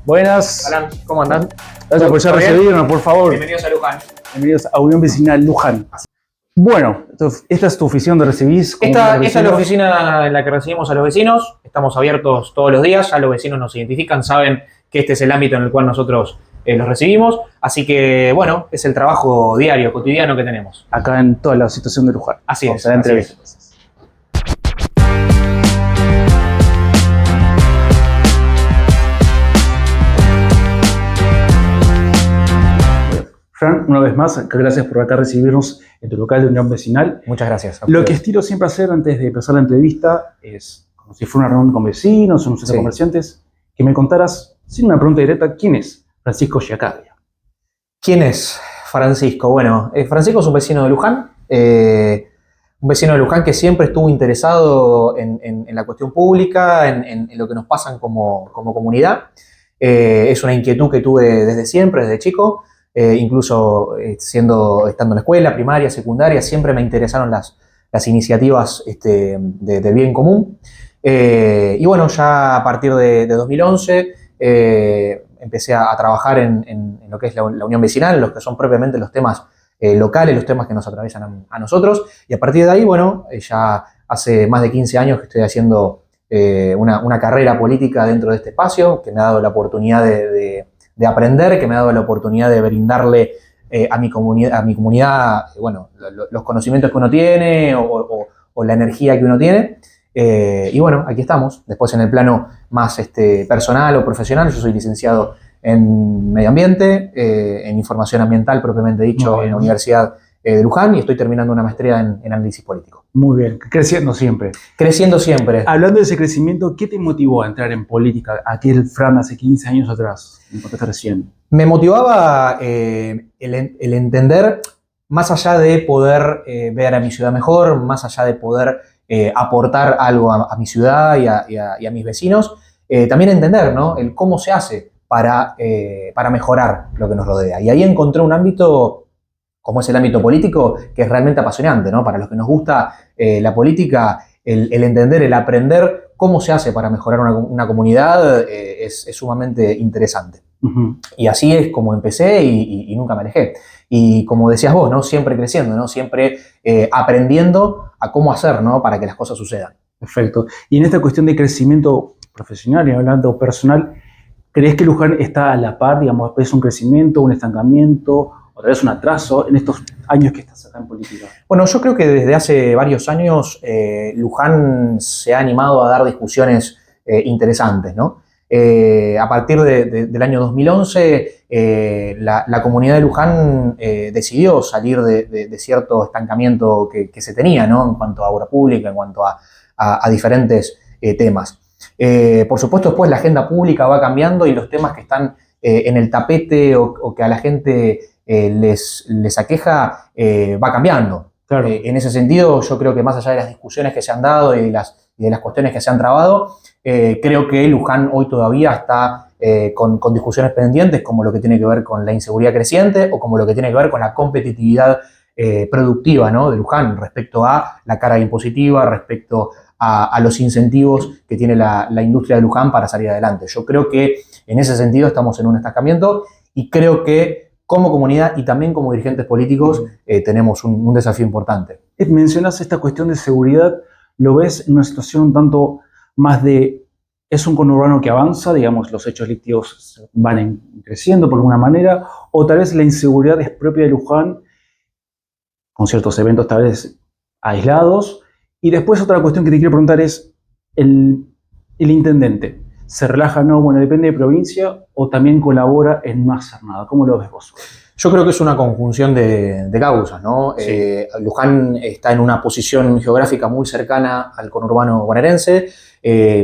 Buenas. Alan, ¿cómo andan? Gracias por ya recibirnos, por favor. Bienvenidos a Luján. Bienvenidos a Unión Vecinal Luján. Bueno, esta es tu oficina donde recibís. Esta es la oficina en la que recibimos a los vecinos. Estamos abiertos todos los días. Ya los vecinos nos identifican, saben que este es el ámbito en el cual nosotros los recibimos. Así que, bueno, es el trabajo diario, cotidiano que tenemos. Acá en toda la situación de Luján. Así Vamos es. a la entrevista. Fran, una vez más, gracias por acá recibirnos en tu local de Unión Vecinal. Muchas gracias. Lo que estilo siempre hacer antes de empezar la entrevista es, como si fuera una reunión con vecinos o un centro de comerciantes, que me contaras, sin una pregunta directa, ¿quién es Francisco Giacaglia? ¿Quién es Francisco? Bueno, Francisco es un vecino de Luján. Un vecino de Luján que siempre estuvo interesado en la cuestión pública, en lo que nos pasan como comunidad. Es una inquietud que tuve desde siempre, desde chico. Incluso estando en la escuela, primaria, secundaria, siempre me interesaron las iniciativas del bien común. Y bueno, ya a partir de 2011 empecé a trabajar en lo que es la Unión Vecinal, los que son propiamente los temas locales, los temas que nos atraviesan a nosotros. Y a partir de ahí, bueno, ya hace más de 15 años que estoy haciendo una carrera política dentro de este espacio, que me ha dado la oportunidad de aprender, que me ha dado la oportunidad de brindarle a mi comunidad bueno, los conocimientos que uno tiene o la energía que uno tiene. Y bueno, aquí estamos. Después en el plano más personal o profesional, yo soy licenciado en Medio Ambiente, en Información Ambiental propiamente dicho en la Universidad de Luján, y estoy terminando una maestría en Análisis Político. Muy bien, creciendo siempre. Creciendo siempre. Hablando de ese crecimiento, ¿qué te motivó a entrar en política? Aquel Fran hace 15 años atrás, me contaste recién. Me motivaba el entender, más allá de poder ver a mi ciudad mejor, más allá de poder aportar algo a mi ciudad y a mis vecinos, también entender, ¿no?, el cómo se hace para mejorar lo que nos rodea. Y ahí encontré un ámbito como es el ámbito político, que es realmente apasionante, ¿no? Para los que nos gusta la política, el entender, el aprender cómo se hace para mejorar una comunidad es sumamente interesante. Uh-huh. Y así es como empecé y nunca me alejé. Y como decías vos, ¿no?, siempre creciendo, ¿no?, siempre aprendiendo a cómo hacer, ¿no?, para que las cosas sucedan. Perfecto. Y en esta cuestión de crecimiento profesional y hablando personal, ¿crees que Luján está a la par, digamos, es un crecimiento, un estancamiento, o tal vez un atraso en estos años que estás acá en política? Bueno, yo creo que desde hace varios años Luján se ha animado a dar discusiones interesantes, ¿no? A partir del año 2011, la comunidad de Luján decidió salir de cierto estancamiento que se tenía, ¿no?, en cuanto a obra pública, en cuanto a diferentes temas. Por supuesto, después la agenda pública va cambiando y los temas que están en el tapete o que a la gente les aqueja va cambiando. Claro. En ese sentido, yo creo que más allá de las discusiones que se han dado y de las cuestiones que se han trabado, creo que Luján hoy todavía está con discusiones pendientes, como lo que tiene que ver con la inseguridad creciente o como lo que tiene que ver con la competitividad productiva, ¿no?, de Luján respecto a la carga impositiva, respecto a los incentivos que tiene la industria de Luján para salir adelante. Yo creo que en ese sentido estamos en un estancamiento y creo que como comunidad y también como dirigentes políticos tenemos un desafío importante. Mencionas esta cuestión de seguridad, ¿lo ves en una situación un tanto más de, es un conurbano que avanza, digamos, los hechos delictivos van creciendo por alguna manera, o tal vez la inseguridad es propia de Luján, con ciertos eventos tal vez aislados? Y después otra cuestión que te quiero preguntar es, el intendente, ¿se relaja? No, bueno, depende de provincia, o también colabora en no hacer nada? ¿Cómo lo ves vos? Yo creo que es una conjunción de causas, ¿no? Sí. Luján está en una posición geográfica muy cercana al conurbano bonaerense.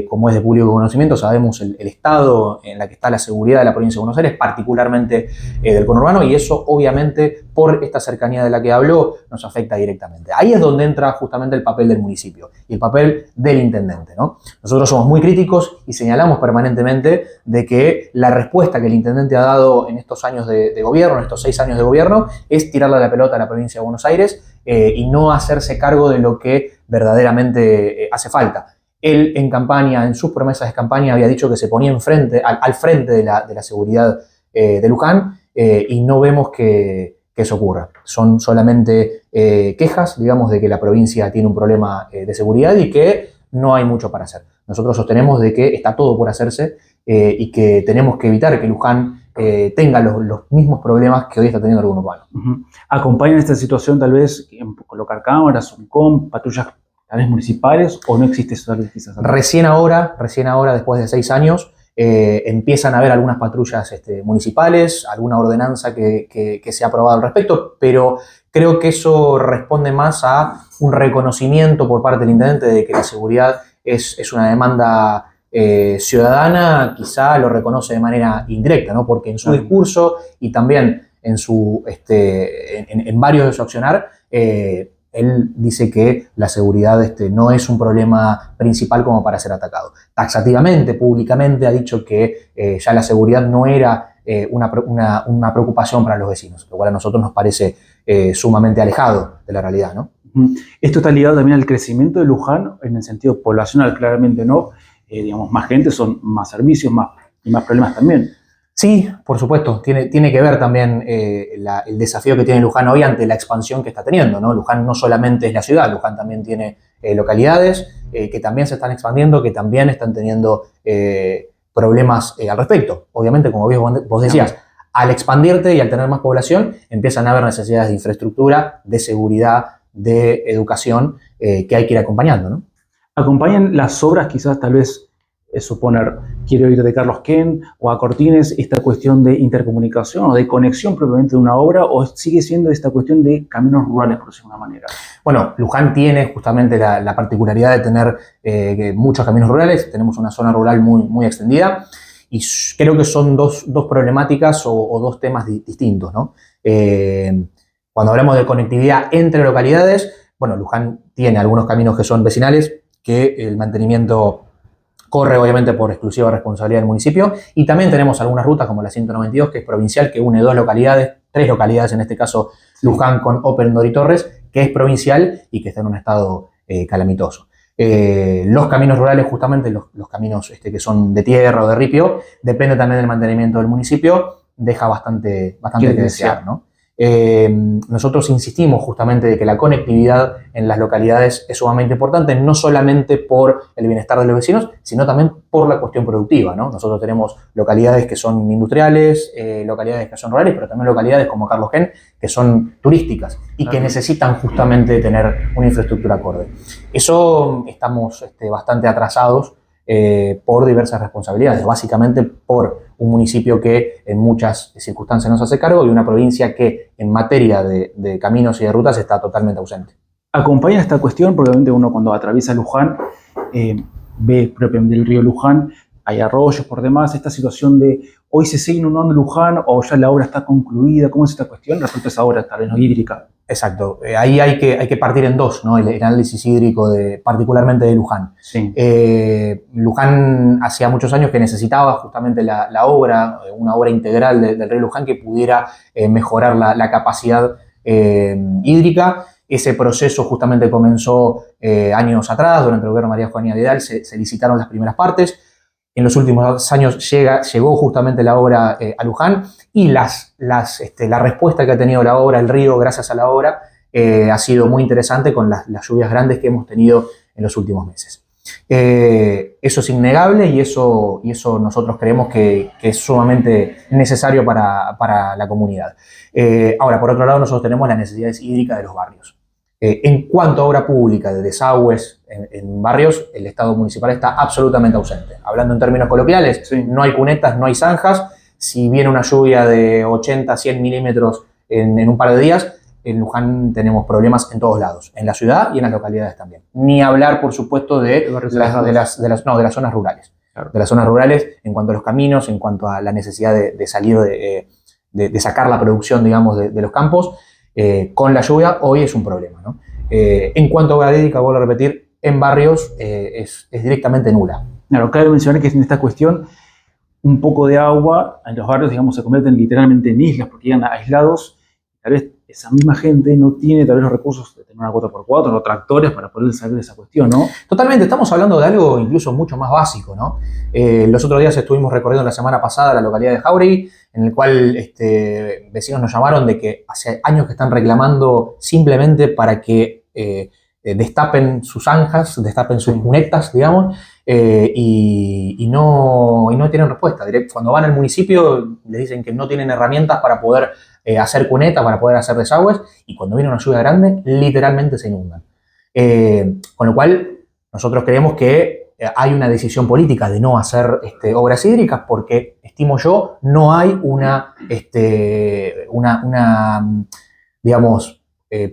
Como es de público conocimiento, sabemos el estado en la que está la seguridad de la provincia de Buenos Aires, particularmente del conurbano, y eso obviamente por esta cercanía de la que habló nos afecta directamente. Ahí es donde entra justamente el papel del municipio y el papel del intendente, ¿no? Nosotros somos muy críticos y señalamos permanentemente de que la respuesta que el intendente ha dado en estos años de gobierno, en estos 6 años de gobierno, es tirarle la pelota a la provincia de Buenos Aires y no hacerse cargo de lo que verdaderamente hace falta. Él en campaña, en sus promesas de campaña, había dicho que se ponía al frente de la seguridad de Luján y no vemos que eso ocurra. Son solamente quejas, digamos, de que la provincia tiene un problema de seguridad y que no hay mucho para hacer. Nosotros sostenemos de que está todo por hacerse y que tenemos que evitar que Luján tenga los mismos problemas que hoy está teniendo el urbano. ¿Acompañan esta situación tal vez en colocar cámaras, con patrullas tal vez municipales o no existe eso? Quizás recién ahora, después de 6 años, empiezan a haber algunas patrullas municipales, alguna ordenanza que se ha aprobado al respecto, pero creo que eso responde más a un reconocimiento por parte del intendente de que la seguridad es una demanda ciudadana. Quizá lo reconoce de manera indirecta, ¿no? Porque en su discurso y también en varios de su accionar, él dice que la seguridad no es un problema principal como para ser atacado. Taxativamente, públicamente, ha dicho que ya la seguridad no era una preocupación para los vecinos, lo cual a nosotros nos parece sumamente alejado de la realidad, ¿no? Esto está ligado también al crecimiento de Luján en el sentido poblacional, claramente no. Digamos, más gente, son más servicios y más problemas también. Sí, por supuesto, tiene que ver también el desafío que tiene Luján hoy ante la expansión que está teniendo, ¿no? Luján no solamente es la ciudad, Luján también tiene localidades que también se están expandiendo, que también están teniendo problemas al respecto. Obviamente, como vos decías, al expandirte y al tener más población, empiezan a haber necesidades de infraestructura, de seguridad, de educación que hay que ir acompañando, ¿no? ¿Acompañan las obras quizás tal vez, suponer, quiero ir de Carlos Ken o a Cortines, esta cuestión de intercomunicación o de conexión propiamente de una obra, o sigue siendo esta cuestión de caminos rurales, por decirlo de una manera? Bueno, Luján tiene justamente la particularidad de tener muchos caminos rurales. Tenemos una zona rural muy extendida y creo que son dos problemáticas o dos temas distintos, ¿no? Cuando hablamos de conectividad entre localidades, bueno, Luján tiene algunos caminos que son vecinales, que el mantenimiento corre obviamente por exclusiva responsabilidad del municipio, y también tenemos algunas rutas como la 192, que es provincial, que une tres localidades, en este caso Luján con Operendorf y Torres, que es provincial y que está en un estado calamitoso. Los caminos rurales, justamente los caminos que son de tierra o de ripio, depende también del mantenimiento del municipio, deja bastante que desear, ¿no? Nosotros insistimos justamente de que la conectividad en las localidades es sumamente importante, no solamente por el bienestar de los vecinos, sino también por la cuestión productiva, ¿no? Nosotros tenemos localidades que son industriales, localidades que son rurales, pero también localidades como Carlos Ken, que son turísticas y que necesitan justamente tener una infraestructura acorde. Eso estamos bastante atrasados por diversas responsabilidades, básicamente por un municipio que en muchas circunstancias no se hace cargo y una provincia que en materia de caminos y de rutas está totalmente ausente. Acompaña esta cuestión, porque obviamente uno cuando atraviesa Luján ve propiamente el río Luján, hay arroyos por demás, esta situación de hoy se sigue inundando Luján o ya la obra está concluida. ¿Cómo es esta cuestión respecto a esa obra tal vez no hídrica? Exacto, ahí hay que partir en dos, ¿no? El análisis hídrico particularmente de Luján. Sí. Luján hacía muchos años que necesitaba justamente la obra, una obra integral del río Luján que pudiera mejorar la capacidad hídrica. Ese proceso justamente comenzó años atrás, durante el gobierno de María Juana Vidal se licitaron las primeras partes. En los últimos años llegó justamente la obra a Luján y la respuesta que ha tenido la obra, el río, gracias a la obra, ha sido muy interesante con las lluvias grandes que hemos tenido en los últimos meses. Eso es innegable y eso nosotros creemos que es sumamente necesario para la comunidad. Ahora, por otro lado, nosotros tenemos las necesidades hídricas de los barrios. En cuanto a obra pública de desagües en barrios, el Estado municipal está absolutamente ausente. Hablando en términos coloquiales, sí, no hay cunetas, no hay zanjas. Si viene una lluvia de 80, 100 milímetros en un par de días, en Luján tenemos problemas en todos lados, en la ciudad y en las localidades también. Ni hablar, por supuesto, de las zonas rurales. Claro. De las zonas rurales en cuanto a los caminos, en cuanto a la necesidad de salir, de sacar la producción, digamos, de los campos. Con la lluvia hoy es un problema, ¿no? En cuanto a obra hídrica, vuelvo a repetir, en barrios es directamente nula. Claro, cabe mencionar que en esta cuestión un poco de agua en los barrios, digamos, se convierten literalmente en islas porque llegan aislados. Tal vez esa misma gente no tiene tal vez los recursos de tener una 4x4 o tractores para poder salir de esa cuestión, ¿no? Totalmente, estamos hablando de algo incluso mucho más básico, ¿no? Los otros días estuvimos recorriendo la semana pasada la localidad de Jáuregui, en el cual vecinos nos llamaron de que hace años que están reclamando simplemente para que destapen sus zanjas, destapen sus cunetas, digamos, y no tienen respuesta. Cuando van al municipio les dicen que no tienen herramientas para poder hacer cunetas, para poder hacer desagües, y cuando viene una lluvia grande, literalmente se inundan. Con lo cual, nosotros creemos que hay una decisión política de no hacer obras hídricas porque, estimo yo, no hay una digamos,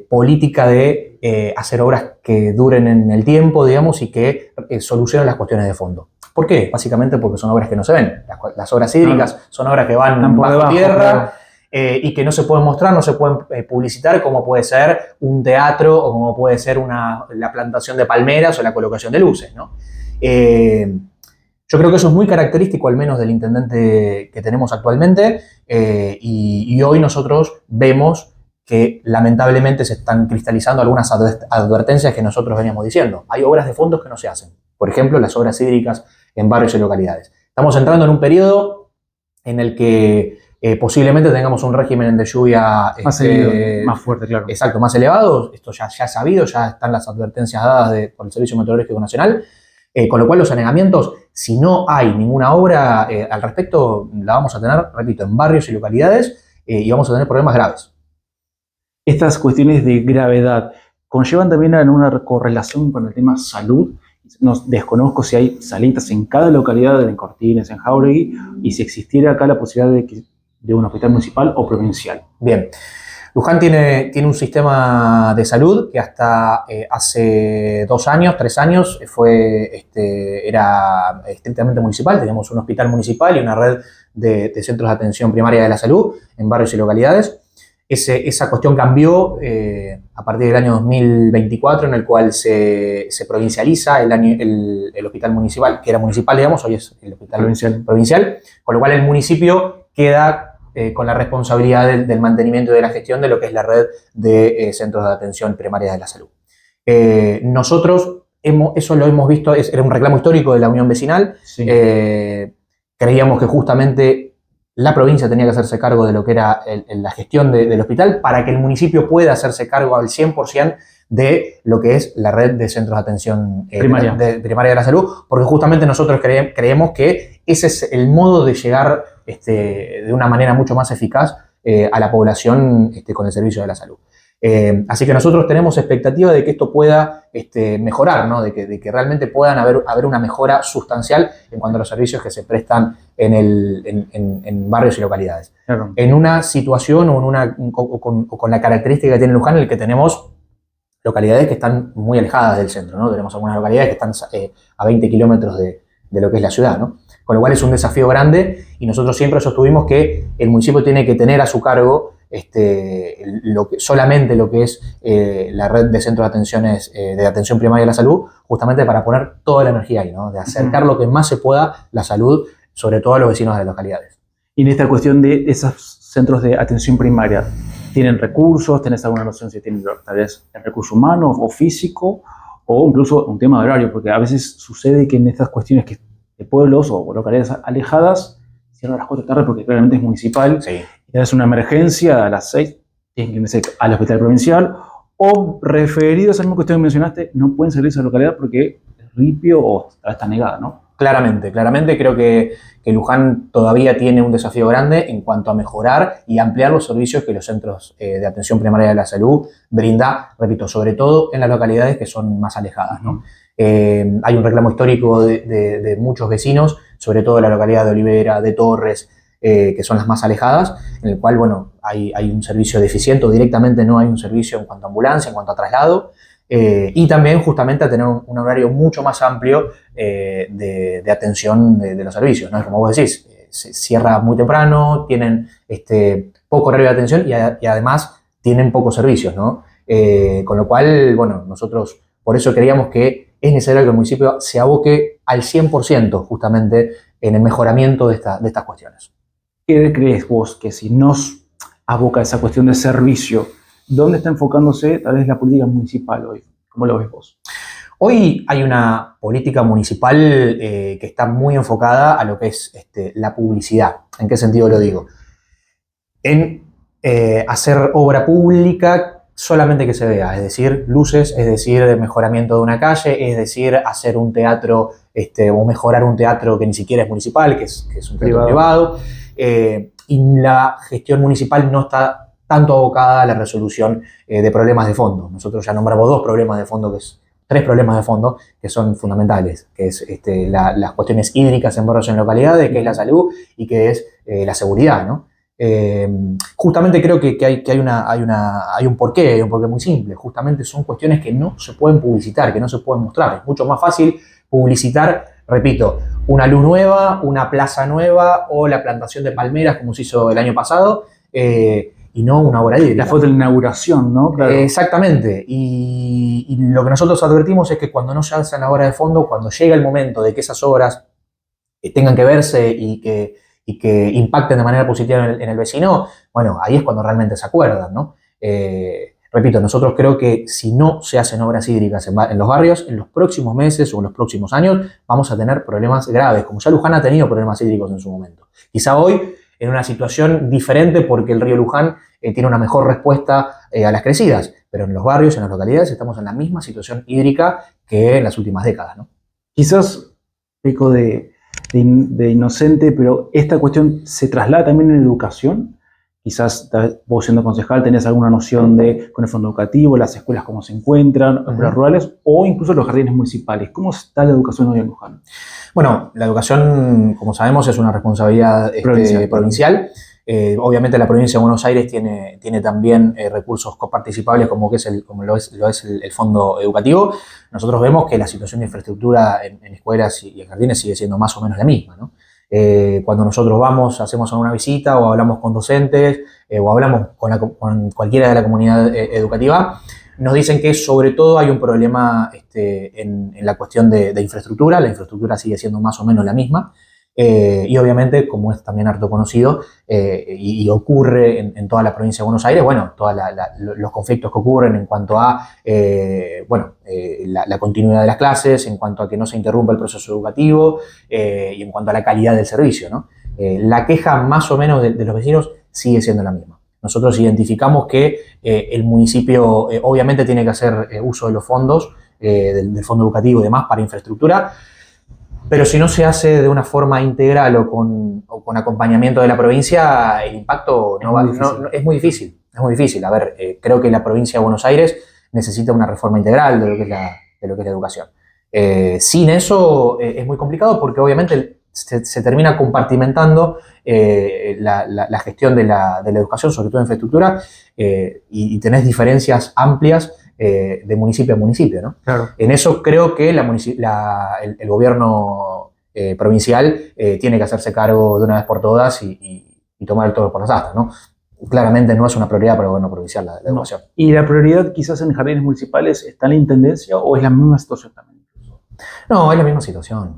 política de hacer obras que duren en el tiempo, digamos, y que solucionen las cuestiones de fondo. ¿Por qué? Básicamente porque son obras que no se ven. Las obras hídricas son obras que van bajo tierra, y que no se pueden mostrar, no se pueden publicitar, como puede ser un teatro o como puede ser la plantación de palmeras o la colocación de luces, ¿no? Yo creo que eso es muy característico, al menos del intendente que tenemos actualmente, y hoy nosotros vemos que lamentablemente se están cristalizando algunas advertencias que nosotros veníamos diciendo. Hay obras de fondos que no se hacen. Por ejemplo, las obras hídricas en barrios y localidades. Estamos entrando en un periodo en el que posiblemente tengamos un régimen de lluvia más fuerte, claro. Exacto, más elevado. Esto ya es sabido, ya están las advertencias dadas por el Servicio Meteorológico Nacional. Con lo cual los anegamientos, si no hay ninguna obra al respecto, la vamos a tener, repito, en barrios y localidades, y vamos a tener problemas graves. Estas cuestiones de gravedad conllevan también a una correlación con el tema salud. Desconozco si hay salitas en cada localidad, en Cortines, en Jáuregui, y si existiera acá la posibilidad de un hospital municipal o provincial. Bien. Luján tiene un sistema de salud que hasta hace 2 años, 3 años, era estrictamente municipal. Teníamos un hospital municipal y una red de centros de atención primaria de la salud en barrios y localidades. Esa cuestión cambió a partir del año 2024, en el cual se provincializa el hospital municipal, que era municipal, digamos, hoy es el hospital provincial, con lo cual el municipio queda con la responsabilidad del mantenimiento y de la gestión de lo que es la red de centros de atención primaria de la salud. Nosotros eso lo hemos visto, era un reclamo histórico de la Unión Vecinal. Sí. Creíamos que justamente la provincia tenía que hacerse cargo de lo que era la gestión del hospital para que el municipio pueda hacerse cargo al 100% de lo que es la red de centros de atención primaria de la salud, porque justamente nosotros creemos que ese es el modo de llegar de una manera mucho más eficaz a la población con el servicio de la salud. Así que nosotros tenemos expectativa de que esto pueda mejorar, ¿no? de que realmente puedan haber una mejora sustancial en cuanto a los servicios que se prestan en barrios y localidades. Claro. En una situación o con la característica que tiene Luján, en el que tenemos localidades que están muy alejadas del centro, ¿no? Tenemos algunas localidades que están a 20 kilómetros de lo que es la ciudad, ¿no? Con lo cual es un desafío grande, y nosotros siempre sostuvimos que el municipio tiene que tener a su cargo solamente lo que es la red de centros de atención primaria de la salud, justamente para poner toda la energía ahí, ¿no? De acercar lo que más se pueda la salud, sobre todo a los vecinos de las localidades. Y en esta cuestión de esos centros de atención primaria, ¿tienen recursos? ¿Tenés alguna noción si tienen tal vez el recurso humano o físico, o incluso un tema de horario? Porque a veces sucede que en estas cuestiones de pueblos o localidades alejadas cierran a las 4 de la tarde porque claramente es municipal. Sí. Y es una emergencia a las 6, tienen que irse al hospital provincial, o referidos a la misma cuestión que mencionaste, no pueden salir de esa localidad porque es ripio o está negada, ¿no? Claramente creo que Luján todavía tiene un desafío grande en cuanto a mejorar y ampliar los servicios que los centros de atención primaria de la salud brinda, repito, sobre todo en las localidades que son más alejadas, ¿no? Hay un reclamo histórico de muchos vecinos, sobre todo en la localidad de Olivera, de Torres, que son las más alejadas, en el cual, bueno, hay un servicio deficiente, o directamente no hay un servicio en cuanto a ambulancia, en cuanto a traslado, y también justamente a tener un horario mucho más amplio de atención de los servicios, ¿no? Como vos decís, se cierra muy temprano, tienen poco horario de atención y además tienen pocos servicios, ¿no? Con lo cual, bueno, nosotros por eso creíamos que es necesario que el municipio se aboque al 100% justamente en el mejoramiento de estas cuestiones. ¿Qué crees vos que si nos aboca esa cuestión de servicio, ¿dónde está enfocándose tal vez la política municipal hoy? ¿Cómo lo ves vos? Hoy hay una política municipal que está muy enfocada a lo que es la publicidad. ¿En qué sentido lo digo? En hacer obra pública solamente que se vea, es decir, luces, es decir, mejoramiento de una calle, es decir, hacer un teatro o mejorar un teatro que ni siquiera es municipal, que es un teatro privado. Y la gestión municipal no está tanto abocada a la resolución de problemas de fondo. Nosotros ya nombramos tres problemas de fondo que son fundamentales, que es las cuestiones hídricas en barrios y en localidades, que es la salud y que es la seguridad, ¿no? Justamente creo que hay un porqué muy simple. Justamente son cuestiones que no se pueden publicitar, que no se pueden mostrar. Es mucho más fácil publicitar, repito, una luz nueva, una plaza nueva o la plantación de palmeras como se hizo el año pasado, y no una obra hídrica. La foto de la inauguración, ¿no? Claro. Exactamente. Y lo que nosotros advertimos es que cuando no se hacen las obras de fondo, cuando llega el momento de que esas obras tengan que verse y que impacten de manera positiva en el vecino, bueno, ahí es cuando realmente se acuerdan, ¿no? Repito, nosotros creo que si no se hacen obras hídricas en los barrios, en los próximos meses o en los próximos años vamos a tener problemas graves, como ya Luján ha tenido problemas hídricos en su momento. Quizá hoy en una situación diferente porque el río Luján tiene una mejor respuesta a las crecidas, pero en los barrios, en las localidades, estamos en la misma situación hídrica que en las últimas décadas, ¿no? Quizás peco de inocente, pero esta cuestión se traslada también en educación. Quizás vos siendo concejal tenés alguna noción de con el fondo educativo, las escuelas cómo se encuentran, escuelas rurales o incluso los jardines municipales. ¿Cómo está la educación hoy en Luján? Bueno, la educación, como sabemos, es una responsabilidad provincial. Obviamente la provincia de Buenos Aires tiene también recursos coparticipables como lo es el fondo educativo. Nosotros vemos que la situación de infraestructura en escuelas y en jardines sigue siendo más o menos la misma, ¿no? Cuando nosotros hacemos alguna visita o hablamos con docentes o hablamos con cualquiera de la comunidad educativa, nos dicen que sobre todo hay un problema en la cuestión de infraestructura. La infraestructura sigue siendo más o menos la misma. Y obviamente, como es también harto conocido y ocurre en toda la provincia de Buenos Aires, bueno, todos los conflictos que ocurren en cuanto a la continuidad de las clases, en cuanto a que no se interrumpa el proceso educativo y en cuanto a la calidad del servicio, ¿no? La queja más o menos de los vecinos sigue siendo la misma. Nosotros identificamos que el municipio obviamente tiene que hacer uso de los fondos, del fondo educativo y demás para infraestructura, pero si no se hace de una forma integral o con acompañamiento de la provincia, el impacto es muy difícil. Es muy difícil. A ver, creo que la provincia de Buenos Aires necesita una reforma integral de lo que es la educación. Sin eso es muy complicado porque obviamente se termina compartimentando la gestión de la educación, sobre todo en infraestructura, y tenés diferencias amplias de municipio a municipio, ¿no? Claro. En eso creo que el gobierno provincial tiene que hacerse cargo de una vez por todas y tomar el toro por las astas, ¿no? Claramente no es una prioridad para el gobierno provincial la educación. ¿Y la prioridad quizás en jardines municipales está en la intendencia o es la misma situación también? No, es la misma situación.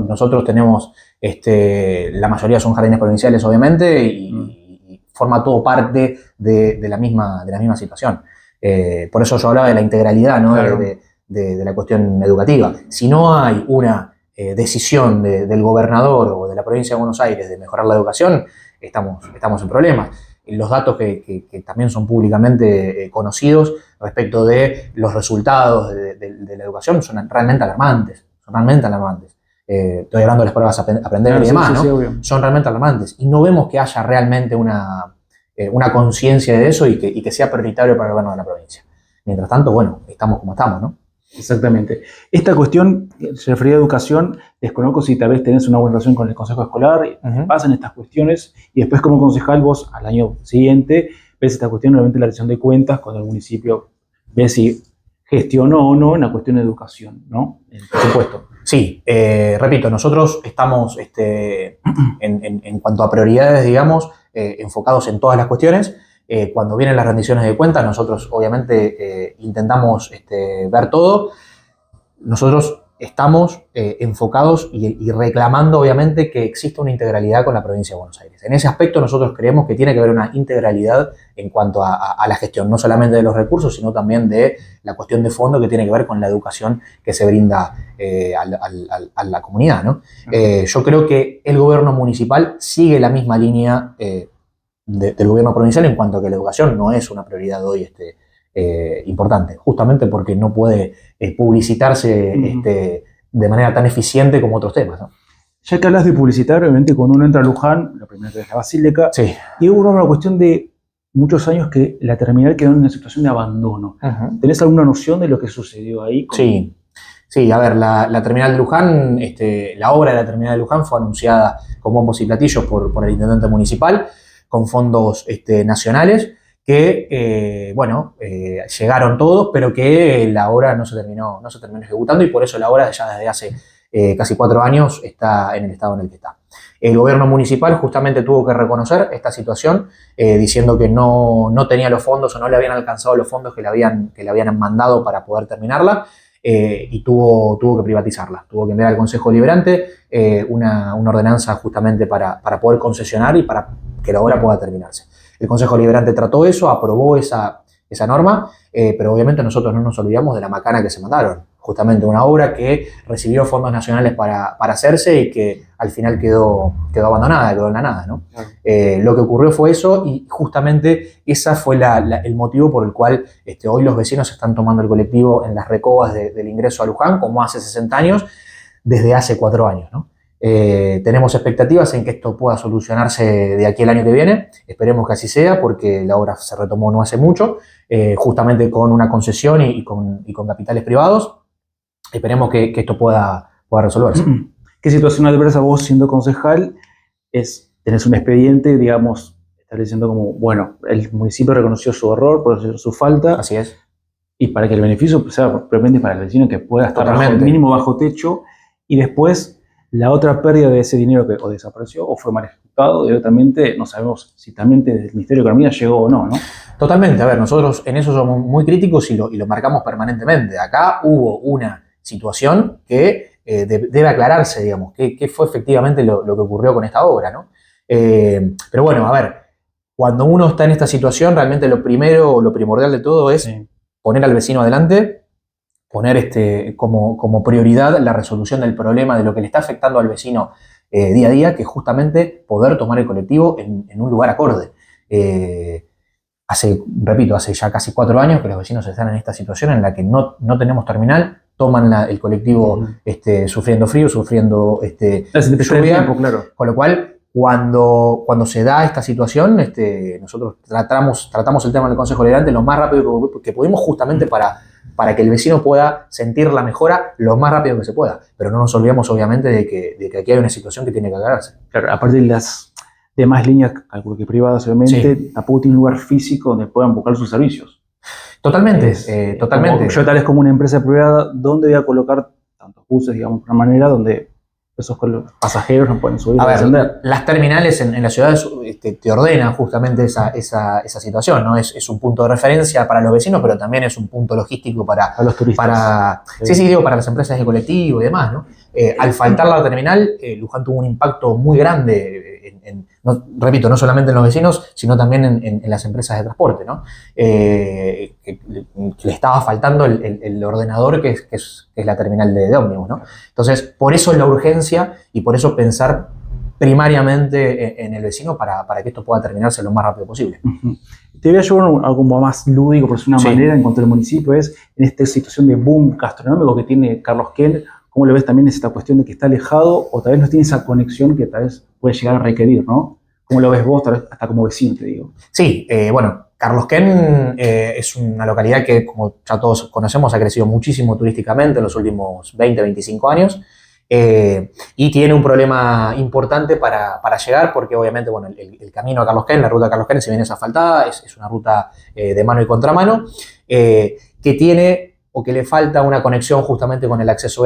Nosotros tenemos, la mayoría son jardines provinciales, obviamente, y forma todo parte de la misma situación. Por eso yo hablaba de la integralidad, ¿no? Claro. de la cuestión educativa. Si no hay una decisión del gobernador o de la provincia de Buenos Aires de mejorar la educación, estamos en problemas. Los datos que también son públicamente conocidos respecto de los resultados de la educación son realmente alarmantes. Estoy hablando de las pruebas aprender y demás, ¿no? Sí, son realmente alarmantes. Y no vemos que haya realmente una conciencia de eso y que sea prioritario para el gobierno de la provincia. Mientras tanto, bueno, estamos como estamos, ¿no? Exactamente. Esta cuestión se refería a educación. Desconozco si tal vez tenés una buena relación con el consejo escolar, pasan estas cuestiones y después como concejal vos al año siguiente ves esta cuestión, obviamente la rendición de cuentas, cuando el municipio ve si gestionó o no en la cuestión de educación, ¿no? Por supuesto. Sí, repito, nosotros estamos en cuanto a prioridades, digamos, enfocados en todas las cuestiones. Cuando vienen las rendiciones de cuentas, nosotros obviamente intentamos ver todo. Nosotros estamos enfocados y reclamando, obviamente, que exista una integralidad con la provincia de Buenos Aires. En ese aspecto nosotros creemos que tiene que haber una integralidad en cuanto a la gestión, no solamente de los recursos, sino también de la cuestión de fondo que tiene que ver con la educación que se brinda a la comunidad, ¿no? Yo creo que el gobierno municipal sigue la misma línea del gobierno provincial en cuanto a que la educación no es una prioridad hoy importante, justamente porque no puede publicitarse de manera tan eficiente como otros temas, ¿no? Ya que hablas de publicitar, obviamente cuando uno entra a Luján, lo primero que es la Basílica, Sí. y hubo una cuestión de muchos años que la terminal quedó en una situación de abandono. Uh-huh. ¿Tenés alguna noción de lo que sucedió ahí? Sí. Sí, a ver, la terminal de Luján, la obra de la terminal de Luján fue anunciada con bombos y platillos por el intendente municipal, con fondos nacionales, que, llegaron todos, pero que la obra no se terminó ejecutando y por eso la obra ya desde hace casi 4 años está en el estado en el que está. El gobierno municipal justamente tuvo que reconocer esta situación diciendo que no tenía los fondos o no le habían alcanzado los fondos que le habían mandado para poder terminarla. Y tuvo que privatizarla. Tuvo que enviar al Consejo Deliberante una ordenanza justamente para poder concesionar y para que la obra pueda terminarse. El Consejo Deliberante trató eso, aprobó esa norma, pero obviamente nosotros no nos olvidamos de la macana que se mandaron. Justamente una obra que recibió fondos nacionales para hacerse y que al final quedó abandonada, quedó en la nada, ¿no? Claro. Lo que ocurrió fue eso y justamente ese fue el motivo por el cual hoy los vecinos están tomando el colectivo en las recobas del ingreso a Luján, como hace 60 años, desde hace 4 años, ¿no? Tenemos expectativas en que esto pueda solucionarse de aquí al año que viene. Esperemos que así sea, porque la obra se retomó no hace mucho, justamente con una concesión y con capitales privados. Esperemos que esto pueda resolverse. ¿Qué situación adversa vos, siendo concejal, tenés un expediente, digamos, estableciendo como, bueno, el municipio reconoció su error, reconoció su falta? Así es. Y para que el beneficio sea realmente para el vecino, que pueda estar mínimo bajo techo, y después la otra pérdida de ese dinero que o desapareció o fue mal ejecutado, directamente no sabemos si también desde el Ministerio de Economía llegó o no, ¿no? Totalmente. A ver, nosotros en eso somos muy críticos y lo marcamos permanentemente. Acá hubo una situación que debe aclararse, digamos, qué fue efectivamente lo que ocurrió con esta obra, ¿no? Pero bueno, a ver, cuando uno está en esta situación, realmente lo primordial de todo es poner al vecino adelante, poner como prioridad la resolución del problema, de lo que le está afectando al vecino día a día, que es justamente poder tomar el colectivo en un lugar acorde. Hace ya casi 4 años que los vecinos están en esta situación en la que no tenemos terminal, toman el colectivo sufriendo frío, sufriendo lluvia, tiempo, claro. Con lo cual, cuando se da esta situación, nosotros tratamos el tema del Consejo Deliberante lo más rápido que pudimos, justamente para que el vecino pueda sentir la mejora lo más rápido que se pueda. Pero no nos olvidemos, obviamente, de que aquí hay una situación que tiene que aclararse. Claro, aparte de las demás líneas, calculo que privadas, obviamente, tampoco tiene un lugar físico donde puedan buscar sus servicios. Totalmente, totalmente. Yo tal vez como una empresa privada, ¿dónde voy a colocar tantos buses, digamos, de una manera donde esos pasajeros no pueden subir? A ver, las terminales en las ciudades te ordenan justamente esa situación, ¿no? Es un punto de referencia para los vecinos, pero también es un punto logístico para los turistas. Para las empresas de colectivo y demás, ¿no? Al faltar la terminal, Luján tuvo un impacto muy grande, repito, no solamente en los vecinos, sino también en las empresas de transporte, ¿no? Que le estaba faltando el ordenador que es la terminal de ómnibus, ¿no? Entonces, por eso la urgencia y por eso pensar primariamente en el vecino para que esto pueda terminarse lo más rápido posible. Uh-huh. Te voy a llevar algo más lúdico, por decir una manera, en cuanto al municipio, es en esta situación de boom gastronómico que tiene Carlos Kent. ¿Cómo lo ves también esta cuestión de que está alejado o tal vez no tiene esa conexión que tal vez puede llegar a requerir, ¿no? ¿Cómo lo ves vos, tal vez hasta como vecino, te digo? Sí, bueno, Carlos Kent es una localidad que, como ya todos conocemos, ha crecido muchísimo turísticamente en los últimos 20, 25 años. Y tiene un problema importante para llegar, porque obviamente, bueno, el camino a Carlos Kent, la ruta a Carlos Kent, si bien es asfaltada, es una ruta de mano y contramano, que tiene o que le falta una conexión justamente con el acceso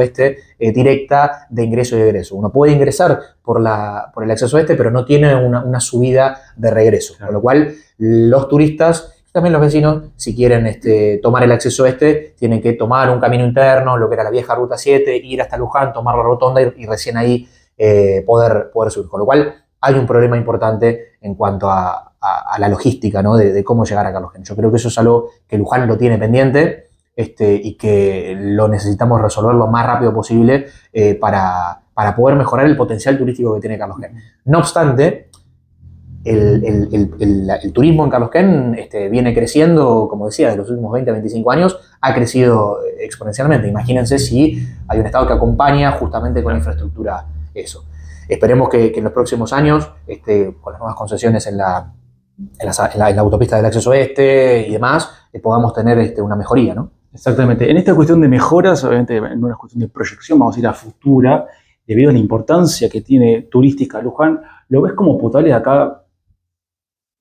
directa de ingreso y egreso. Uno puede ingresar por el acceso pero no tiene una subida de regreso, claro. Con lo cual los turistas También los vecinos, si quieren tomar el acceso tienen que tomar un camino interno, lo que era la vieja Ruta 7, ir hasta Luján, tomar la rotonda y recién ahí poder subir. Con lo cual hay un problema importante en cuanto a la logística, ¿no? de cómo llegar a Carlos Gen. Yo creo que eso es algo que Luján lo tiene pendiente y que lo necesitamos resolver lo más rápido posible para poder mejorar el potencial turístico que tiene Carlos Gen. No obstante, el turismo en Carlos Gen viene creciendo, como decía, de los últimos 20 a 25 años, ha crecido exponencialmente. Imagínense si hay un Estado que acompaña justamente con la infraestructura eso. Esperemos que en los próximos años, con las nuevas concesiones en la autopista del acceso y demás, podamos tener una mejoría, ¿no? Exactamente. En esta cuestión de mejoras, obviamente no es cuestión de proyección, vamos a ir a futura, debido a la importancia que tiene turística Luján, ¿lo ves como potable de acá?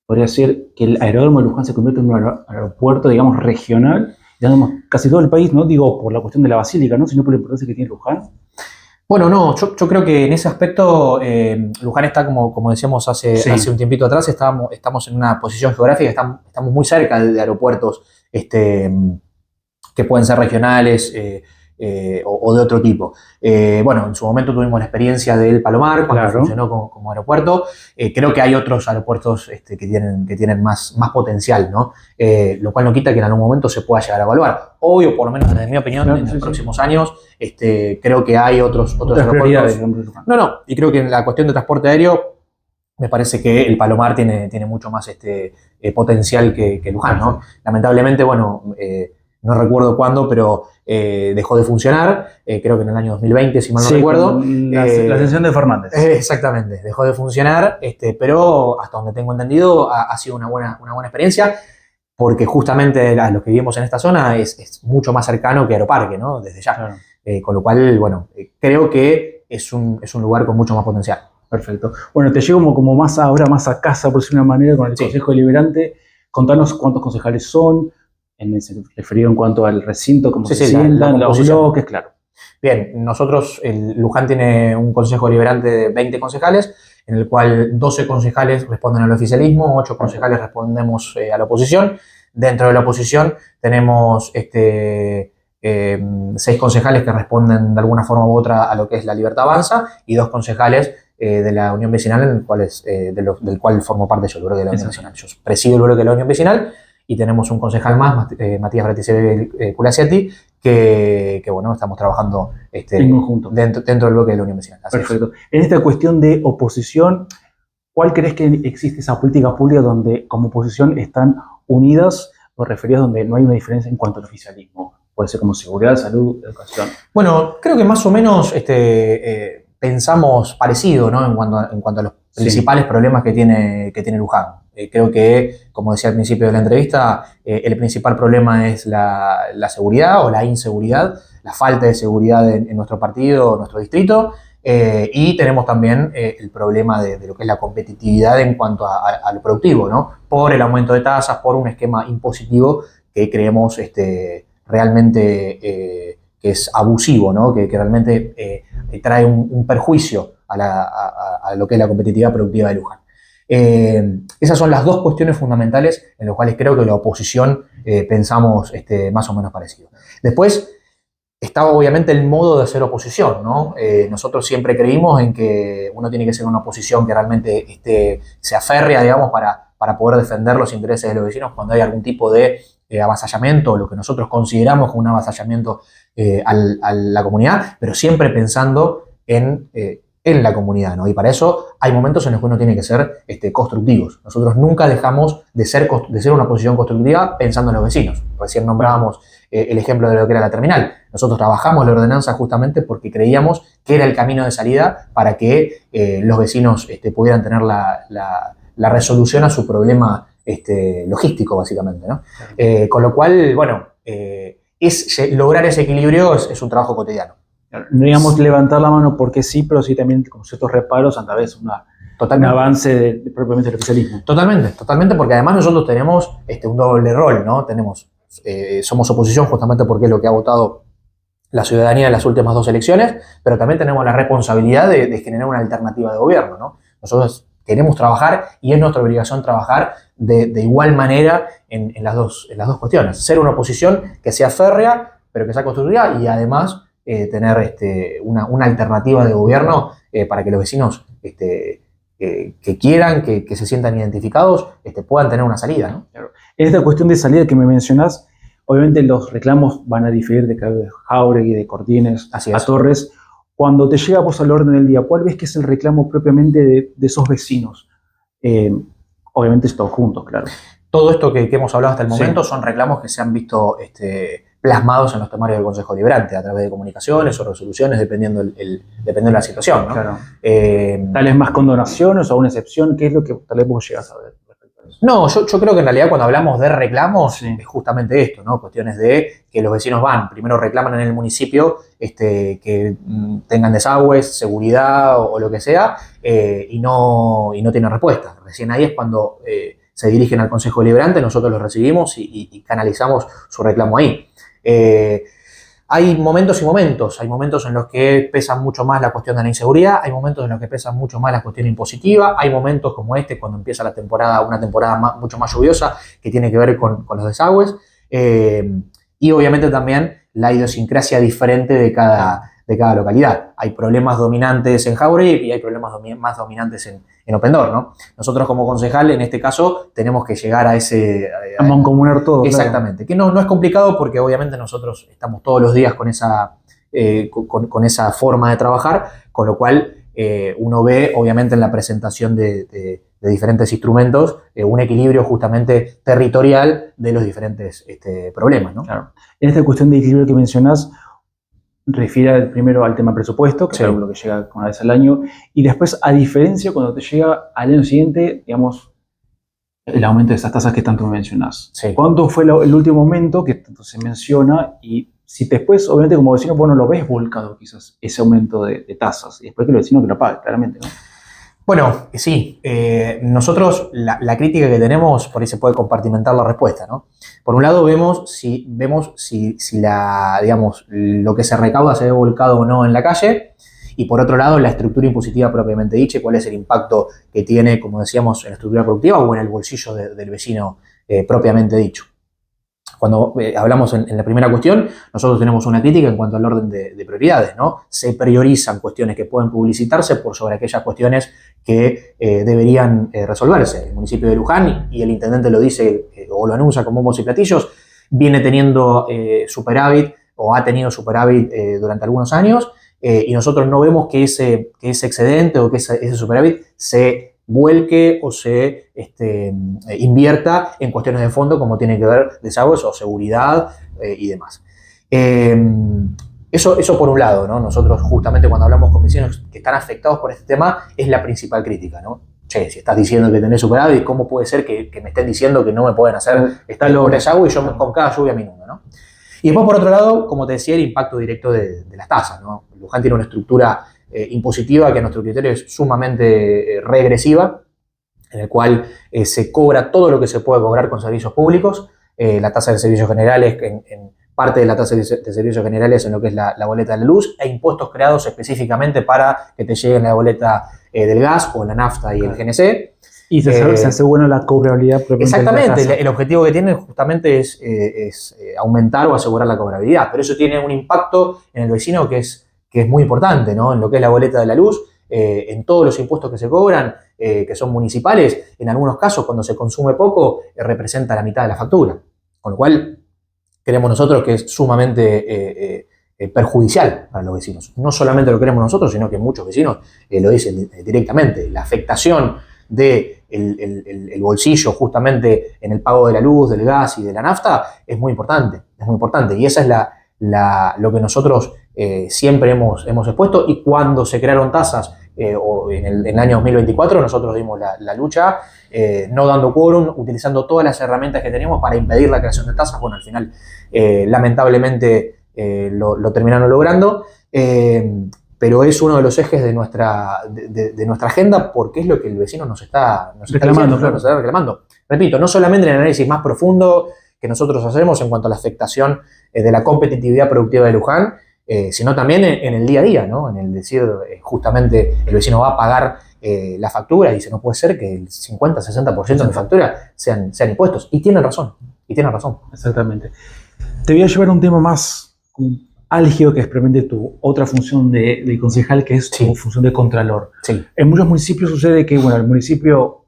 Podría ser que el aeródromo de Luján se convierta en un aeropuerto, digamos, regional, digamos, casi todo el país, no digo por la cuestión de la basílica, ¿no? Sino por la importancia que tiene Luján. Bueno, no, yo creo que en ese aspecto Luján está, como decíamos hace un tiempito atrás, estamos en una posición geográfica, estamos muy cerca de aeropuertos que pueden ser regionales o de otro tipo. Bueno, en su momento tuvimos la experiencia del Palomar, cuando funcionó como aeropuerto. Creo que hay otros aeropuertos que tienen más potencial, ¿no? Lo cual no quita que en algún momento se pueda llegar a evaluar. Obvio, por lo menos desde mi opinión, en los próximos años, creo que hay otros aeropuertos. No, y creo que en la cuestión de transporte aéreo, me parece que el Palomar tiene mucho más potencial que Luján, ¿no? Lamentablemente, bueno, no recuerdo cuándo, pero dejó de funcionar, creo que en el año 2020, si mal no recuerdo. La ascensión de Fernández. Exactamente, dejó de funcionar, pero hasta donde tengo entendido ha sido una buena experiencia, porque justamente a los que vivimos en esta zona es mucho más cercano que Aeroparque, ¿no? Desde ya. Claro. Con lo cual, bueno, creo que es un lugar con mucho más potencial. Perfecto. Bueno, te llevo como más ahora, más a casa, por decir una manera, con el Consejo Deliberante. Contanos cuántos concejales son, referido en cuanto al recinto, cómo se sientan, los bloques, claro. Bien, nosotros, Luján tiene un consejo deliberante de 20 concejales, en el cual 12 concejales responden al oficialismo, 8 concejales respondemos a la oposición. Dentro de la oposición tenemos 6 concejales que responden de alguna forma u otra a lo que es la Libertad Avanza y 2 concejales de la Unión Vecinal, del cual formo parte yo, el bloque de la Unión Vecinal. Yo presido el bloque de la Unión Vecinal y tenemos un concejal más, Matías Braticelli Culasiati, que bueno, estamos trabajando en conjunto dentro del bloque de la Unión Vecinal. Perfecto. En esta cuestión de oposición, ¿cuál crees que existe esa política pública donde como oposición están unidas o referidas donde no hay una diferencia en cuanto al oficialismo? Puede ser como seguridad, salud, educación. Bueno, creo que más o menos pensamos parecido, ¿no? En cuanto a los principales problemas que tiene Luján. Creo que, como decía al principio de la entrevista, el principal problema es la seguridad o la inseguridad, la falta de seguridad en nuestro partido, nuestro distrito, y tenemos también el problema de lo que es la competitividad en cuanto a lo productivo, ¿no? Por el aumento de tasas, por un esquema impositivo que creemos realmente que es abusivo, ¿no? Que realmente trae un perjuicio a lo que es la competitividad productiva de Luján. Esas son las 2 cuestiones fundamentales en las cuales creo que la oposición pensamos más o menos parecido. Después está obviamente el modo de hacer oposición, ¿no? Nosotros siempre creímos en que uno tiene que ser una oposición que realmente se aferrea, digamos, para poder defender los intereses de los vecinos cuando hay algún tipo de avasallamiento, o lo que nosotros consideramos como un avasallamiento a la comunidad, pero siempre pensando en la comunidad, ¿no? Y para eso hay momentos en los que uno tiene que ser constructivos. Nosotros nunca dejamos de ser una oposición constructiva pensando en los vecinos. Recién nombrábamos el ejemplo de lo que era la terminal. Nosotros trabajamos la ordenanza justamente porque creíamos que era el camino de salida para que los vecinos pudieran tener la resolución a su problema logístico, básicamente, ¿no? Con lo cual, bueno, lograr ese equilibrio es un trabajo cotidiano. No digamos levantar la mano porque sí, pero sí también con ciertos reparos a través de un avance propiamente del oficialismo. Totalmente, porque además nosotros tenemos un doble rol, ¿no? Somos oposición justamente porque es lo que ha votado la ciudadanía en las últimas 2 elecciones, pero también tenemos la responsabilidad de generar una alternativa de gobierno, ¿no? Nosotros queremos trabajar y es nuestra obligación trabajar de igual manera en las dos cuestiones. Ser una oposición que sea férrea, pero que sea constructiva y además tener una alternativa de gobierno para que los vecinos que quieran, que se sientan identificados, puedan tener una salida, ¿no? Claro. Esta cuestión de salida que me mencionás, obviamente los reclamos van a diferir de Jáuregui, de Cortines a Torres. Cuando te llega vos al orden del día, ¿cuál ves que es el reclamo propiamente de esos vecinos? Obviamente todos juntos, claro. Todo esto que hemos hablado hasta el momento son reclamos que se han visto plasmados en los temarios del Consejo Deliberante a través de comunicaciones o resoluciones, dependiendo de la situación, ¿no? Claro. Tal vez más condonaciones o una excepción, ¿qué es lo que tal vez vos llegas a ver? No, yo creo que en realidad cuando hablamos de reclamos es justamente esto, ¿no? Cuestiones de que los vecinos van, primero reclaman en el municipio que tengan desagües, seguridad o lo que sea, y no tienen respuesta. Recién ahí es cuando se dirigen al Consejo Deliberante, nosotros los recibimos y canalizamos su reclamo ahí. Hay momentos y momentos. Hay momentos en los que pesa mucho más la cuestión de la inseguridad, hay momentos en los que pesa mucho más la cuestión impositiva, hay momentos como cuando empieza una temporada mucho más lluviosa que tiene que ver con los desagües, y obviamente también la idiosincrasia diferente de cada localidad. Hay problemas dominantes en Jáuregui y hay problemas más dominantes en Opendor, ¿no? Nosotros como concejal, en este caso, tenemos que llegar a mancomunar todo. Exactamente. Claro. Que no es complicado porque obviamente nosotros estamos todos los días con esa forma de trabajar, con lo cual uno ve obviamente en la presentación de diferentes instrumentos un equilibrio justamente territorial de los diferentes problemas, ¿no? Claro. En esta cuestión de equilibrio que mencionás, refiere primero al tema presupuesto, que es lo que llega una vez al año, y después, a diferencia, cuando te llega al año siguiente, digamos, el aumento de esas tasas que tanto mencionás. Sí. ¿Cuánto fue el último aumento que tanto se menciona? Y si después, obviamente, como vecino, vos no lo ves volcado quizás ese aumento de tasas, y después que el vecino que lo pague, claramente, ¿no? Bueno, sí. Nosotros, la crítica que tenemos, por ahí se puede compartimentar la respuesta, ¿no? Por un lado, vemos si lo que se recauda se ve volcado o no en la calle, y por otro lado, la estructura impositiva propiamente dicha, y cuál es el impacto que tiene, como decíamos, en la estructura productiva o en el bolsillo del vecino propiamente dicho. Cuando hablamos en la primera cuestión, nosotros tenemos una crítica en cuanto al orden de prioridades, ¿no? Se priorizan cuestiones que pueden publicitarse por sobre aquellas cuestiones que deberían resolverse. El municipio de Luján, y el intendente lo dice o lo anuncia con bombos y platillos, viene teniendo superávit o ha tenido superávit durante algunos años, y nosotros no vemos que ese excedente o que ese superávit se vuelque o se invierta en cuestiones de fondo como tiene que ver desagües o seguridad y demás. Eso por un lado, ¿no? Nosotros justamente cuando hablamos con vecinos que están afectados por este tema es la principal crítica, ¿no? Che, si estás diciendo que tenés superávit, ¿cómo puede ser que me estén diciendo que no me pueden hacer un desagüe y yo con cada lluvia me inundo, ¿no? Y después por otro lado, como te decía, el impacto directo de las tasas, ¿no? Luján tiene una estructura impositiva que a nuestro criterio es sumamente regresiva, en el cual se cobra todo lo que se puede cobrar con servicios públicos, la tasa de servicios generales, en parte de la tasa de servicios generales en lo que es la boleta de la luz, e impuestos creados específicamente para que te lleguen la boleta del gas o la nafta y el GNC. Y se asegura la cobrabilidad propiamente. Exactamente, el objetivo que tienen justamente es aumentar o asegurar la cobrabilidad, pero eso tiene un impacto en el vecino que es muy importante, ¿no? En lo que es la boleta de la luz, en todos los impuestos que se cobran, que son municipales, en algunos casos cuando se consume poco, representa la mitad de la factura, con lo cual creemos nosotros que es sumamente perjudicial para los vecinos. No solamente lo creemos nosotros, sino que muchos vecinos lo dicen directamente. La afectación del bolsillo justamente en el pago de la luz, del gas y de la nafta es muy importante, y esa es lo que nosotros siempre hemos expuesto, y cuando se crearon tasas o en el año 2024 nosotros dimos la lucha, no dando quórum, utilizando todas las herramientas que tenemos para impedir la creación de tasas. Bueno, al final lamentablemente lo terminaron logrando, pero es uno de los ejes de nuestra agenda, porque es lo que el vecino nos está reclamando. Repito, no solamente en el análisis más profundo que nosotros hacemos en cuanto a la afectación de la competitividad productiva de Luján, sino también en el día a día, ¿no? En el decir, justamente, el vecino va a pagar la factura y dice, no puede ser que el 50-60% de mi factura sean impuestos. Y tienen razón. Exactamente. Te voy a llevar a un tema más álgido, que es probablemente tu otra función de concejal, que es tu función de contralor. Sí. En muchos municipios sucede que, bueno, el municipio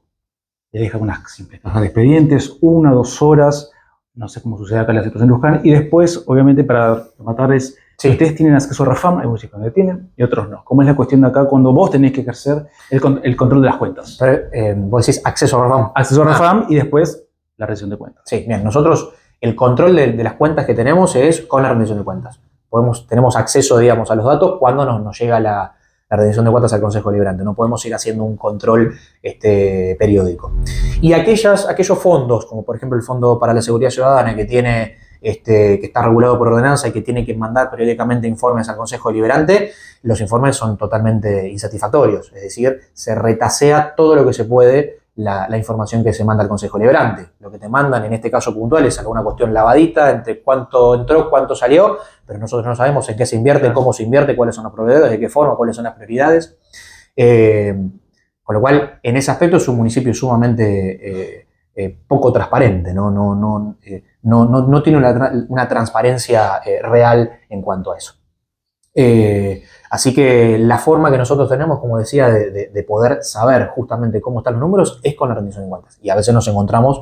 le deja unas simples cajas de expedientes, 1 o 2 horas, no sé cómo sucede acá en la situación de Luján, y después, obviamente, para rematarles, ustedes tienen acceso a RAFAM, hay municipios donde tienen y otros no. ¿Cómo es la cuestión de acá cuando vos tenés que ejercer el control de las cuentas? Pero, vos decís acceso a RAFAM. Acceso a RAFAM y después la rendición de cuentas. Sí, bien, nosotros el control de las cuentas que tenemos es con la rendición de cuentas. Tenemos acceso, digamos, a los datos cuando nos llega la rendición de cuentas al Consejo Deliberante. No podemos ir haciendo un control periódico. Y aquellos fondos, como por ejemplo el Fondo para la Seguridad Ciudadana, que está regulado por ordenanza y que tiene que mandar periódicamente informes al Consejo Deliberante, los informes son totalmente insatisfactorios. Es decir, se retasea todo lo que se puede la información que se manda al Consejo Deliberante. Lo que te mandan en este caso puntual es alguna cuestión lavadita entre cuánto entró, cuánto salió, pero nosotros no sabemos en qué se invierte, cómo se invierte, cuáles son los proveedores, de qué forma, cuáles son las prioridades. Con lo cual, en ese aspecto es un municipio sumamente poco transparente, no tiene una transparencia real en cuanto a eso. Así que la forma que nosotros tenemos, como decía, de poder saber justamente cómo están los números es con la rendición de cuentas. Y a veces nos encontramos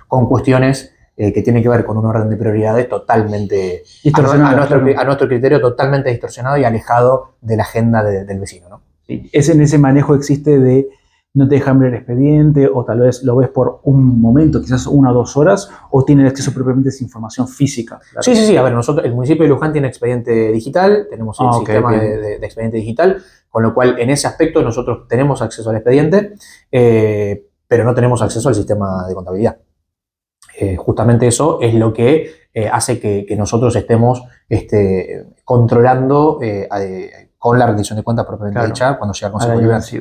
con cuestiones que tienen que ver con un orden de prioridades totalmente, a nuestro criterio, totalmente distorsionado y alejado de la agenda del vecino, ¿no? Sí, en ese manejo existe de no te dejan ver el expediente, o tal vez lo ves por un momento, quizás 1 o 2 horas, o tienen acceso propiamente a esa información física. Claro. Sí. A ver, el municipio de Luján tiene expediente digital, tenemos el sistema de expediente digital, con lo cual en ese aspecto nosotros tenemos acceso al expediente, pero no tenemos acceso al sistema de contabilidad. Justamente eso es lo que hace que nosotros estemos controlando con la rendición de cuentas propiamente dicha cuando llega al Consejo Deliberante.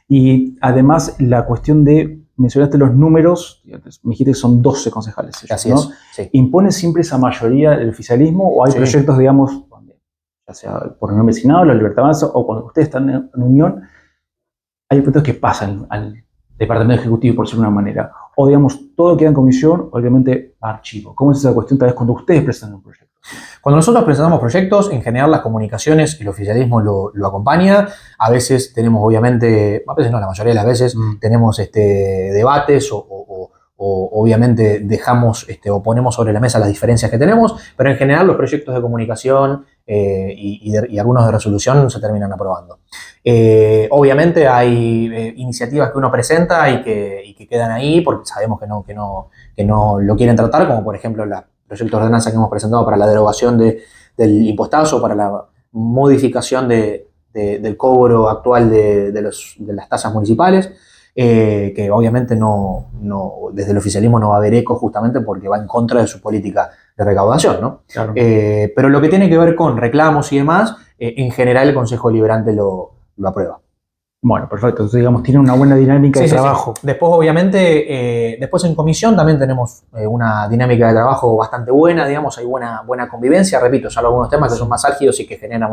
Y además la cuestión mencionaste los números, me dijiste que son 12 concejales. Así ¿no? es, sí. ¿Impone siempre esa mayoría el oficialismo o hay proyectos, digamos, ya sea por unión vecinal, la Libertad Avanza, o cuando ustedes están en unión, hay proyectos que pasan al Departamento Ejecutivo, por decirlo de una manera? O, digamos, todo queda en comisión, obviamente, a archivo. ¿Cómo es esa cuestión tal vez cuando ustedes presentan un proyecto? Cuando nosotros presentamos proyectos, en general las comunicaciones, el oficialismo lo acompaña. A veces tenemos, obviamente, a veces no, la mayoría de las veces tenemos debates o obviamente dejamos o ponemos sobre la mesa las diferencias que tenemos, pero en general los proyectos de comunicación y algunos de resolución se terminan aprobando. Obviamente hay iniciativas que uno presenta y que quedan ahí porque sabemos que no lo quieren tratar, como por ejemplo la proyecto de ordenanza que hemos presentado para la derogación del impostazo, para la modificación del cobro actual de las tasas municipales, que obviamente desde el oficialismo no va a haber eco justamente porque va en contra de su política de recaudación, ¿no? Claro. Pero lo que tiene que ver con reclamos y demás, en general el Consejo Deliberante lo aprueba. Bueno, perfecto. Entonces, digamos, tiene una buena dinámica de trabajo. Sí. Después, obviamente, después en comisión también tenemos una dinámica de trabajo bastante buena, digamos, hay buena convivencia. Repito, son algunos temas que son más álgidos y que generan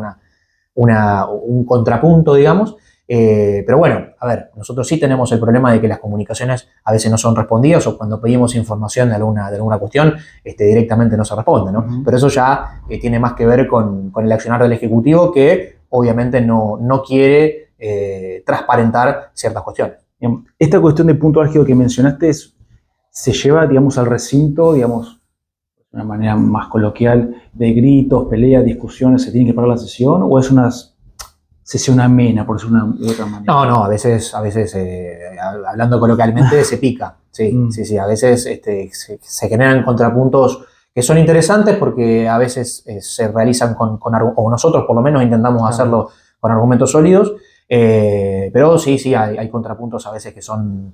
un contrapunto, digamos. Pero bueno, a ver, nosotros sí tenemos el problema de que las comunicaciones a veces no son respondidas o cuando pedimos información de alguna cuestión, directamente no se responde, ¿no? Pero eso ya tiene más que ver con el accionar del Ejecutivo que obviamente no quiere transparentar ciertas cuestiones. Esta cuestión de punto álgido que mencionaste se lleva, digamos, al recinto, digamos, de una manera más coloquial, de gritos, peleas, discusiones, ¿se tiene que parar la sesión o es una sesión amena, por decirlo de otra manera? No, a veces hablando coloquialmente, se pica. Sí, a veces se generan contrapuntos que son interesantes porque a veces se realizan o nosotros por lo menos intentamos hacerlo con argumentos sólidos. Pero sí, hay contrapuntos a veces que son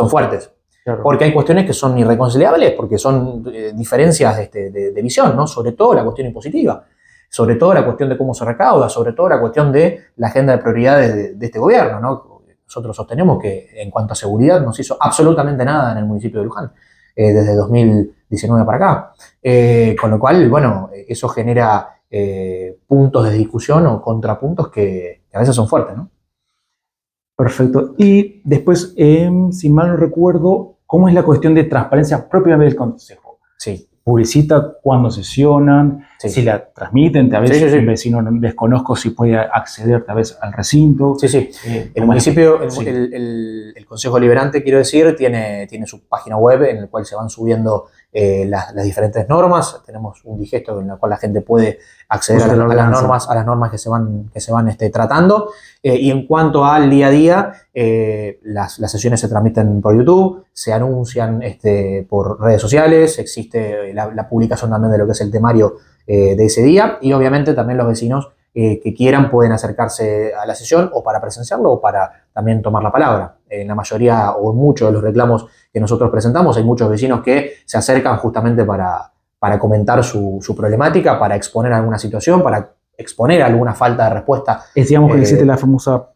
fuertes. Claro. Porque hay cuestiones que son irreconciliables, porque son diferencias de visión, ¿no? Sobre todo la cuestión impositiva, sobre todo la cuestión de cómo se recauda, sobre todo la cuestión de la agenda de prioridades de este gobierno, ¿no? Nosotros sostenemos que en cuanto a seguridad no se hizo absolutamente nada en el municipio de Luján, desde 2019 para acá. Con lo cual, bueno, eso genera puntos de discusión o contrapuntos que a veces son fuertes, ¿no? Perfecto. Y después, si mal no recuerdo, ¿cómo es la cuestión de transparencia propiamente del consejo? Sí. ¿Publicita cuándo sesionan? Sí. Si la transmiten, tal vez Sí. un vecino desconozco si puede acceder tal vez al recinto. Sí. El municipio, el Consejo Deliberante, quiero decir, tiene su página web en la cual se van subiendo las diferentes normas. Tenemos un digesto en el cual la gente puede acceder a las normas que se van tratando. Y en cuanto al día a día, las sesiones se transmiten por YouTube, se anuncian por redes sociales, existe la publicación también de lo que es el temario de ese día, y obviamente también los vecinos que quieran pueden acercarse a la sesión o para presenciarlo o para también tomar la palabra. En la mayoría o en muchos de los reclamos que nosotros presentamos hay muchos vecinos que se acercan justamente para comentar su problemática, para exponer alguna situación, para exponer alguna falta de respuesta. Es, digamos, que existe la famosa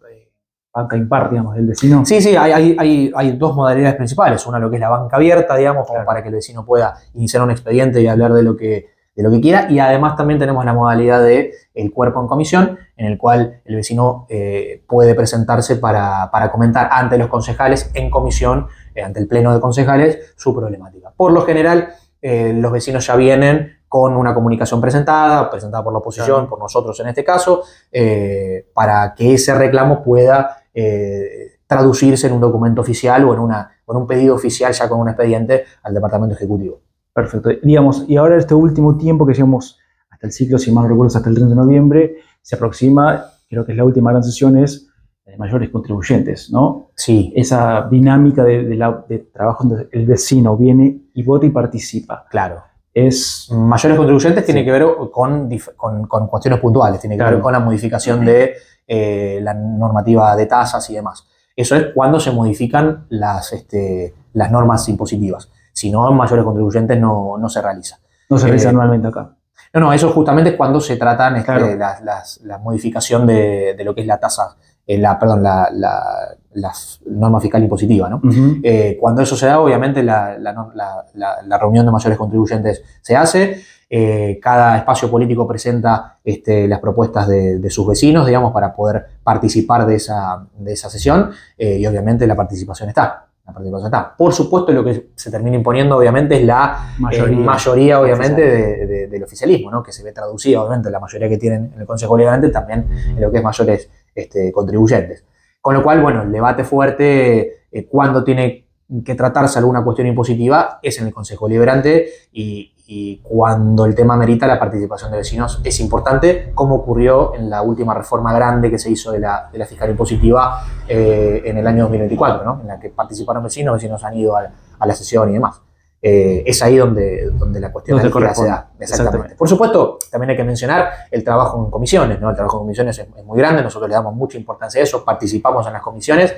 banca impar, digamos, del vecino. Sí, hay dos modalidades principales. Una, lo que es la banca abierta, digamos, como para que el vecino pueda iniciar un expediente y hablar de lo que quiera, y además también tenemos la modalidad de el cuerpo en comisión, en el cual el vecino puede presentarse para comentar ante los concejales en comisión, ante el pleno de concejales, su problemática. Por lo general, los vecinos ya vienen con una comunicación presentada por la oposición, claro, por nosotros en este caso, para que ese reclamo pueda traducirse en un documento oficial o en un pedido oficial ya con un expediente al Departamento Ejecutivo. Perfecto. Digamos, y ahora este último tiempo que llegamos hasta el ciclo, si mal no recuerdo, hasta el 30 de noviembre, se aproxima, creo que es la última gran sesión, es de mayores contribuyentes, ¿no? Sí. Esa dinámica de trabajo donde el vecino viene y vota y participa. Claro. Mayores contribuyentes tiene que ver con cuestiones puntuales, tiene que ver con la modificación de la normativa de tasas y demás. Eso es cuando se modifican las normas impositivas. Si no, mayores contribuyentes no se realiza. No se realiza anualmente acá. No, eso justamente es cuando se tratan la modificación de lo que es la tasa, la norma fiscal impositiva, ¿no? Uh-huh. Cuando eso se da, obviamente la reunión de mayores contribuyentes se hace. Cada espacio político presenta las propuestas de sus vecinos, digamos, para poder participar de esa sesión, y obviamente la participación está. Por supuesto, lo que se termina imponiendo, obviamente, es la mayoría obviamente, del oficialismo, ¿no? Que se ve traducida, obviamente, la mayoría que tienen en el Consejo Deliberante también en lo que es mayores contribuyentes. Con lo cual, bueno, el debate fuerte, cuando tiene que tratarse alguna cuestión impositiva, es en el Consejo Deliberante, y cuando el tema amerita la participación de vecinos es importante, como ocurrió en la última reforma grande que se hizo de la fiscal impositiva en el año 2024, ¿no? En la que participaron vecinos han ido a la sesión y demás. Es ahí donde la cuestión de la se da. Exactamente. Por supuesto, también hay que mencionar el trabajo en comisiones, ¿no? El trabajo en comisiones es muy grande, nosotros le damos mucha importancia a eso, participamos en las comisiones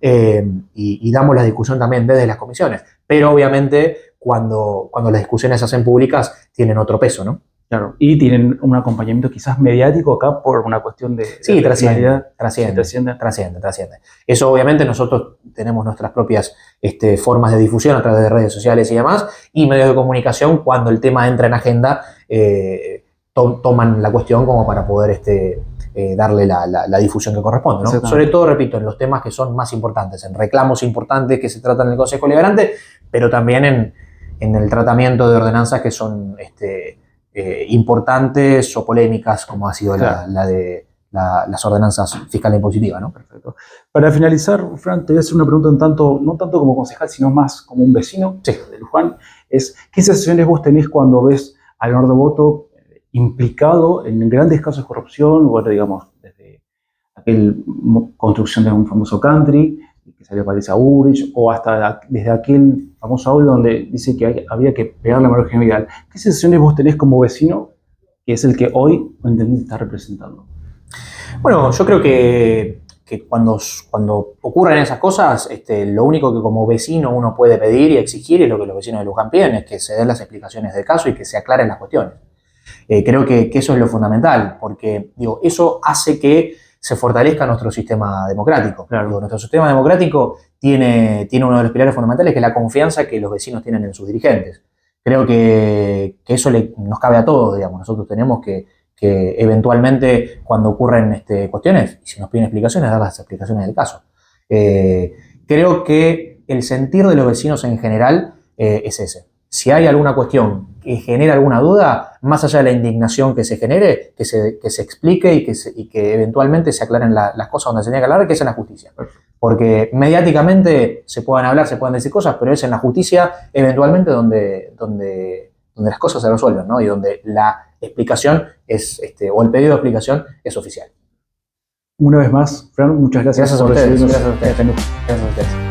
y damos la discusión también desde las comisiones. Pero obviamente cuando las discusiones se hacen públicas tienen otro peso, ¿no? Claro, y tienen un acompañamiento quizás mediático acá por una cuestión de... Sí, trasciende. Eso obviamente nosotros tenemos nuestras propias formas de difusión a través de redes sociales y demás, y medios de comunicación cuando el tema entra en agenda toman la cuestión como para poder darle la difusión que corresponde, ¿no? Sobre todo, repito, en los temas que son más importantes, en reclamos importantes que se tratan en el Consejo Deliberante, pero también en el tratamiento de ordenanzas que son importantes o polémicas, como ha sido las ordenanzas fiscales impositivas, ¿no? Perfecto. Para finalizar, Fran, te voy a hacer una pregunta no tanto como concejal, sino más como un vecino de Luján. ¿Qué sensaciones vos tenés cuando ves al Nordevoto implicado en grandes casos de corrupción, bueno, digamos, desde aquella construcción de un famoso country, que salió Patricia Bullrich, o hasta desde aquel famoso audio donde dice que había que pegarle a Mario Vidal? ¿Qué sensaciones vos tenés como vecino, que es el que hoy está representando? Bueno, yo creo que cuando ocurren esas cosas, lo único que como vecino uno puede pedir y exigir, es lo que los vecinos de Luján piden, es que se den las explicaciones del caso y que se aclaren las cuestiones. Creo que eso es lo fundamental, porque eso hace que se fortalezca nuestro sistema democrático. Claro. Nuestro sistema democrático tiene uno de los pilares fundamentales, que es la confianza que los vecinos tienen en sus dirigentes. Creo que eso nos cabe a todos, digamos. Nosotros tenemos que eventualmente, cuando ocurren cuestiones, y si nos piden explicaciones, dar las explicaciones del caso. Creo que el sentir de los vecinos en general es ese. Si hay alguna cuestión que genera alguna duda, más allá de la indignación que se genere, que se explique y que eventualmente se aclaren las cosas donde se tiene que aclarar, que es en la justicia. Porque mediáticamente se puedan hablar, se puedan decir cosas, pero es en la justicia eventualmente donde las cosas se resuelven, ¿no? Y donde la explicación es, o el pedido de explicación es oficial. Una vez más, Fran, muchas gracias Gracias a por ustedes. recibirnos Gracias a ustedes. acá en Luján. Gracias a ustedes.